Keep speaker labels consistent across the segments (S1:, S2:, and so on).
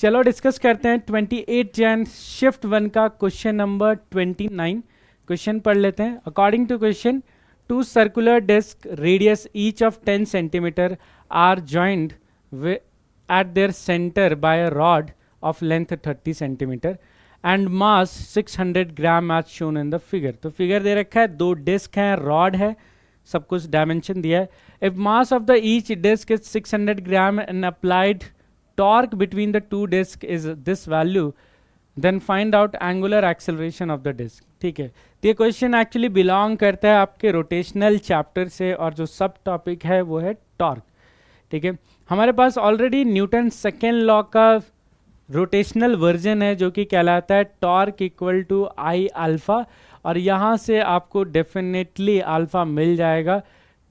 S1: चलो डिस्कस करते हैं 28 जैन शिफ्ट 1 का क्वेश्चन नंबर 29। क्वेश्चन पढ़ लेते हैं। According to question, two circular disc radius each of 10 centimetre are joined at their center by a rod of length 30 centimetre and mass 600 gram as shown in the figure। तो figure दे रखा है, दो disc हैं, rod है, सब कुछ dimension दिया है। If mass of the each disc is 600 gram and applied torque between the two disc is this value, then find out angular acceleration of the disc. ठीक है, तो ये क्वेश्चन एक्चुअली बिलोंग करता है आपके रोटेशनल चैप्टर से, और जो सब टॉपिक है वो है टॉर्क। ठीक है, हमारे पास ऑलरेडी न्यूटन सेकेंड लॉ का रोटेशनल वर्जन है जो कि कहलाता है torque equal to I alpha, और यहाँ से आपको डेफिनेटली अल्फा मिल जाएगा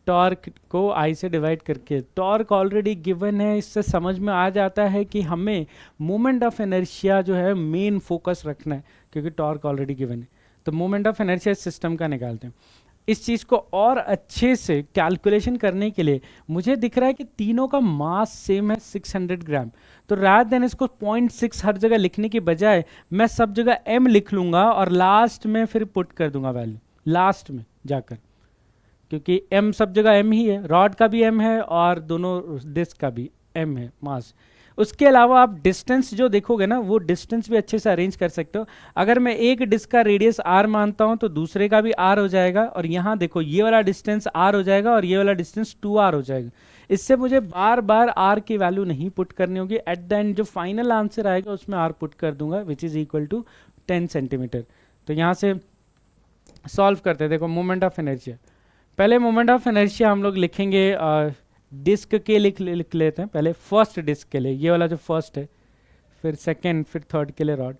S1: टॉर्क को आई से डिवाइड करके। टॉर्क ऑलरेडी गिवन है, इससे समझ में आ जाता है कि हमें मोमेंट ऑफ इनर्शिया जो है मेन फोकस रखना है, क्योंकि टॉर्क ऑलरेडी गिवन है। तो मोमेंट ऑफ इनर्शिया सिस्टम का निकालते हैं। इस चीज़ को और अच्छे से कैलकुलेशन करने के लिए मुझे दिख रहा है कि तीनों का मास सेम है 600 ग्राम। तो रात दिन इसको 0.6 हर जगह लिखने की बजाय मैं सब जगह m लिख लूँगा और लास्ट में फिर पुट कर दूंगा वैल्यू लास्ट में जाकर, क्योंकि m सब जगह m ही है, रॉड का भी m है और दोनों डिस्क का भी m है मास। उसके अलावा आप डिस्टेंस जो देखोगे ना, वो डिस्टेंस भी अच्छे से अरेंज कर सकते हो। अगर मैं एक डिस्क का रेडियस r मानता हूं तो दूसरे का भी r हो जाएगा, और यहाँ देखो ये वाला डिस्टेंस r हो जाएगा और ये वाला डिस्टेंस 2r हो जाएगा। इससे मुझे बार बार r की वैल्यू नहीं पुट करनी होगी। एट द एंड जो फाइनल आंसर आएगा उसमें r पुट कर दूंगा, which is equal to 10 centimetre. तो यहाँ से सॉल्व करते हैं। देखो मोमेंट ऑफ इनर्शिया, पहले मोमेंट ऑफ इनर्शिया हम लोग लिखेंगे डिस्क के लिख लेते हैं। पहले फर्स्ट डिस्क के लिए, ये वाला जो फर्स्ट है, फिर सेकंड, फिर थर्ड के लिए रॉड।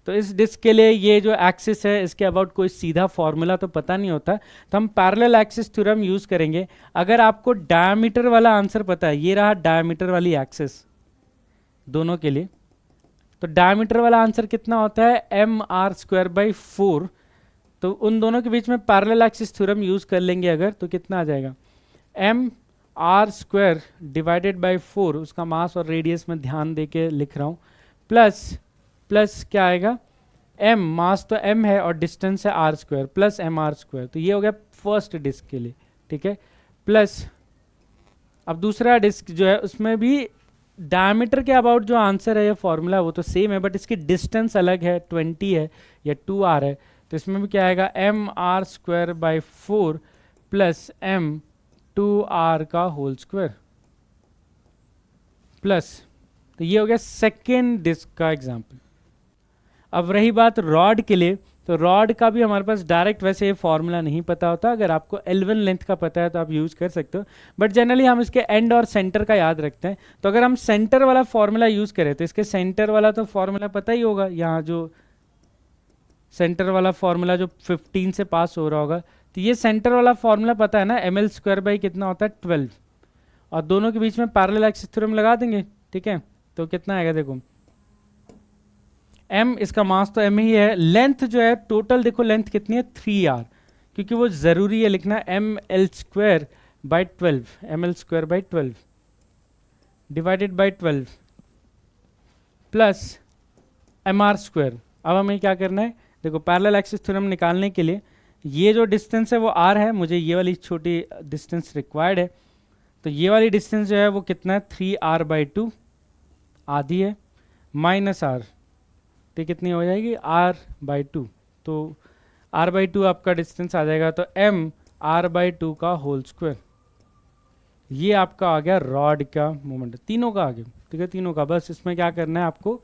S1: तो इस डिस्क के लिए ये जो एक्सिस है, इसके अबाउट कोई सीधा फॉर्मूला तो पता नहीं होता, तो हम पैरेलल एक्सिस थ्योरम यूज करेंगे। अगर आपको डायमीटर वाला आंसर पता है, ये रहा डायमीटर वाली एक्सिस दोनों के लिए, तो डायमीटर वाला आंसर कितना होता है mr²/4। तो उन दोनों के बीच में पैरेलल एक्सिस थ्योरम यूज कर लेंगे अगर, तो कितना आ जाएगा mr² डिवाइडेड बाई 4, उसका मास और रेडियस में ध्यान दे के लिख रहा हूँ, प्लस क्या आएगा m, मास तो m है और डिस्टेंस है r² प्लस mr²। तो ये हो गया फर्स्ट डिस्क के लिए। ठीक है, प्लस अब दूसरा डिस्क जो है उसमें भी डायमीटर के अबाउट जो आंसर है, ये फॉर्मूला वो तो सेम है, बट इसकी डिस्टेंस अलग है, 20 है या 2r है। तो इसमें भी क्या आएगा mr²/4 प्लस m 2r का होल स्क्वायर प्लस। तो ये हो गया सेकेंड डिस्क का एग्जाम्पल। अब रही बात रॉड के लिए, तो रॉड का भी हमारे पास डायरेक्ट वैसे ये फॉर्मूला नहीं पता होता। अगर आपको L1 लेंथ का पता है तो आप यूज कर सकते हो, बट जनरली हम इसके एंड और सेंटर का याद रखते हैं। तो अगर हम सेंटर वाला फॉर्मूला यूज करें तो इसके सेंटर वाला तो फॉर्मूला पता ही होगा, यहाँ जो सेंटर वाला फॉर्मूला जो 15 से पास हो रहा होगा, तो ये सेंटर वाला फॉर्मूला पता है ना, ml² कितना होता है 12, और दोनों के बीच में पैरेलल एक्सिस थ्योरम लगा देंगे। ठीक है, तो कितना आएगा देखो, m, इसका मास तो m ही है, लेंथ जो है टोटल देखो लेंथ कितनी है 3r, क्योंकि वो जरूरी है लिखना ml²/12 divided by 12 plus mr²। अब हमें क्या करना है, देखो पैरेलल एक्सिस थ्योरम निकालने के लिए ये जो डिस्टेंस है वो r है, मुझे ये वाली छोटी डिस्टेंस रिक्वायर्ड है। तो ये वाली डिस्टेंस जो है वो कितना है 3r/2, आधी है, माइनस r, तो कितनी हो जाएगी r/2। तो r/2 आपका डिस्टेंस आ जाएगा, तो m r/2 का होल स्क्वायर। ये आपका आ गया रॉड का मोमेंट, तीनों का आ गया। ठीक है, तीनों का, बस इसमें क्या करना है आपको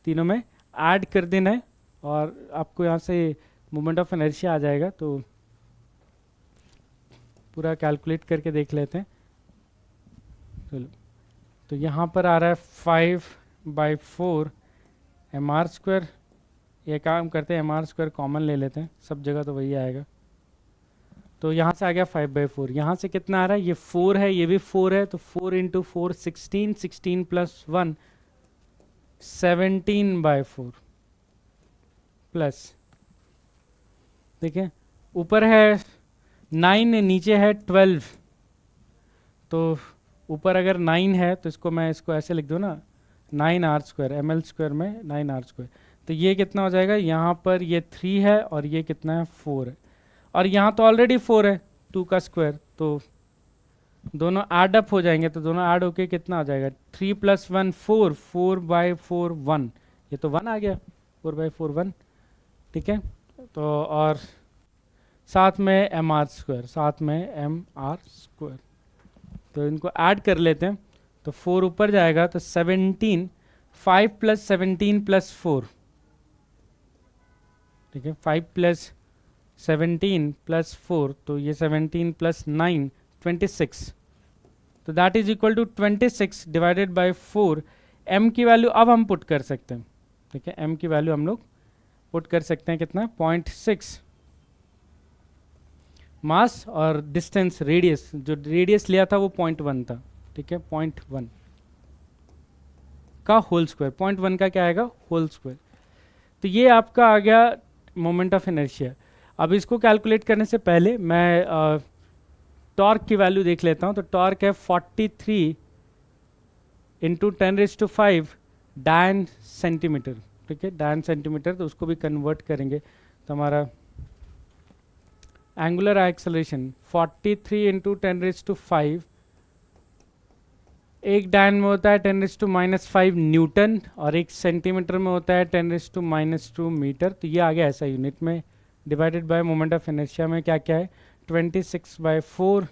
S1: तीनों में ऐड कर देना है और आपको यहाँ से मोमेंट ऑफ इनर्शिया आ जाएगा। तो पूरा कैलकुलेट करके देख लेते हैं। चलो, तो यहाँ पर आ रहा है 5/4 mr²। ये काम करते हैं mr² कॉमन ले लेते हैं, सब जगह तो वही आएगा। तो यहाँ से आ गया 5/4, यहाँ से कितना आ रहा है, ये 4 है, ये भी 4 है, तो 4 × 4 16, 16 + 1 17/4 प्लस, देखिए ऊपर है 9, नीचे है 12, तो ऊपर अगर 9 है तो इसको मैं इसको ऐसे लिख दूँ ना, 9r², ml² में 9r²। तो ये कितना हो जाएगा, यहाँ पर ये 3 है और ये कितना है 4 है, और यहाँ तो ऑलरेडी 4 है 2 का स्क्वायर, तो दोनों ऐड अप हो जाएंगे, तो दोनों ऐड होके कितना हो जाएगा 3 + 1 4, 4/4 1, ये तो 1 आ गया, 4/4 1, ठीक है। तो और साथ में mr², साथ में mr², तो इनको ऐड कर लेते हैं, तो 4 ऊपर जाएगा तो 17, 5 + 17 + 4, ठीक है, 5 + 17 + 4, तो ये 17 + 9 26, तो that is equal to 26 divided by 4। m की वैल्यू अब हम पुट कर सकते हैं, ठीक है, m की वैल्यू हम लोग पुट कर सकते हैं, कितना 0.6 मास, और डिस्टेंस रेडियस, जो रेडियस लिया था वो 0.1 था, ठीक है, 0.1 का होल स्क्वायर, 0.1 का क्या आएगा होल स्क्वायर। तो ये आपका आ गया मोमेंट ऑफ इनर्शिया। अब इसको कैलकुलेट करने से पहले मैं टॉर्क की वैल्यू देख लेता हूँ। तो टॉर्क है 43 × 10⁵ डायन सेंटीमीटर, ठीक है, डायन सेंटीमीटर, तो उसको भी कन्वर्ट करेंगे तो हमारा एंगुलर एक्सेलरेशन 43 × 10⁵, एक डायन में होता है 10⁻⁵ न्यूटन, और एक सेंटीमीटर में होता है 10⁻² मीटर। तो ये आ गया ऐसा यूनिट में, divided by moment of inertia में क्या क्या है 26/4,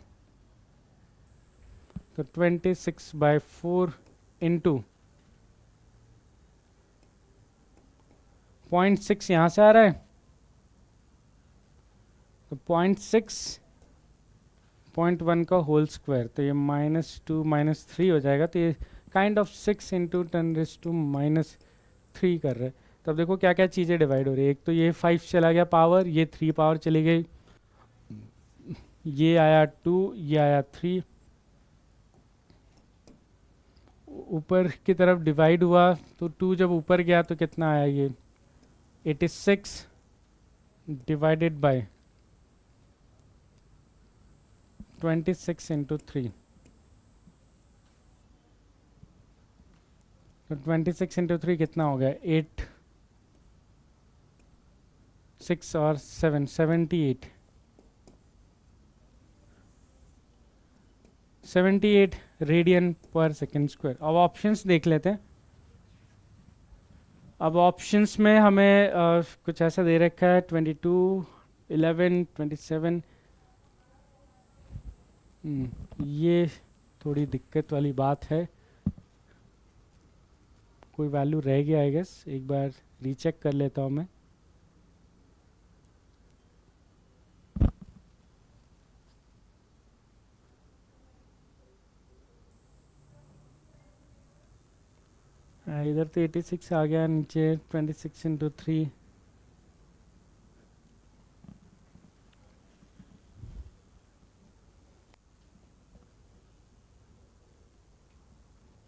S1: तो 26/4 इंटू 0.6 यहाँ से आ रहा है, तो 0.6 0.1 का होल स्क्वायर, तो ये -2 -3 हो जाएगा, तो ये काइंड ऑफ 6 × 10⁻³ कर रहा है। तब देखो क्या क्या चीज़ें डिवाइड हो रही है, एक तो ये 5 चला गया पावर, ये 3 पावर चली गई, ये आया 2, ये आया 3, ऊपर की तरफ डिवाइड हुआ, तो 2 जब ऊपर गया तो कितना आया, ये 86 डिवाइडेड बाय 26 × 3, तो 26 × 3 कितना हो गया 8, 6 और 7 78 रेडियन पर सेकेंड स्क्वायर। अब ऑप्शंस देख लेते हैं। अब ऑप्शंस में हमें कुछ ऐसा दे रखा है 22, 11, 27, ये थोड़ी दिक्कत वाली बात है, कोई वैल्यू रह गया आई गेस, एक बार रीचेक कर लेता हूँ मैं। इधर तो 86 आ गया, नीचे 26 × 3,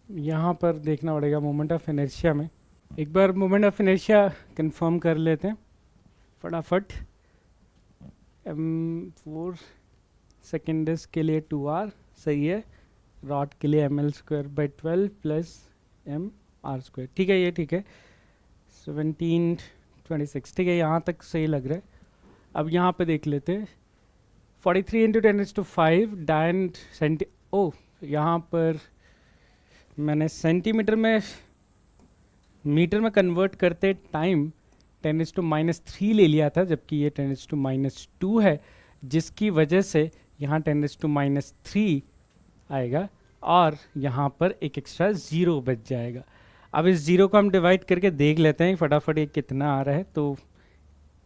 S1: यहाँ पर देखना पड़ेगा मोमेंट ऑफ इनर्शिया में। एक बार मोमेंट ऑफ इनर्शिया कंफर्म कर लेते हैं फटाफट। m4 सेकेंड डिस्क के लिए 2r सही है, रॉड के लिए ml²/12 + mr², ठीक है, ये ठीक है, 17, 26, ठीक है, यहाँ तक सही लग रहा है। अब यहाँ पे देख लेते हैं 43 × 10⁵ डायन सेंटी, ओ यहाँ पर मैंने सेंटीमीटर में मीटर में कन्वर्ट करते टाइम 10⁻³ ले लिया था, जबकि ये 10⁻² है, जिसकी वजह से यहाँ 10⁻³ आएगा और यहाँ पर एक एक्स्ट्रा 0 बच जाएगा। अब इस 0 को हम डिवाइड करके देख लेते हैं फटाफट ये कितना आ रहा है। तो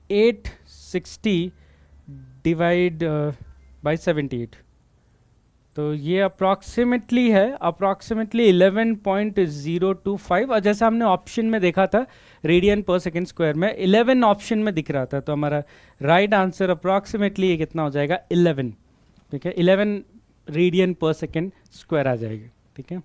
S1: 860 डिवाइड बाय 78, तो ये अप्रॉक्सीमेटली है, अप्रॉक्सीमेटली 11.025, और जैसा हमने ऑप्शन में देखा था रेडियन पर सेकेंड स्क्वायर में 11 ऑप्शन में दिख रहा था, तो हमारा राइट आंसर अप्रॉक्सीमेटली ये कितना हो जाएगा 11, ठीक है, 11 रेडियन पर सेकेंड स्क्वायर आ जाएगा, ठीक है।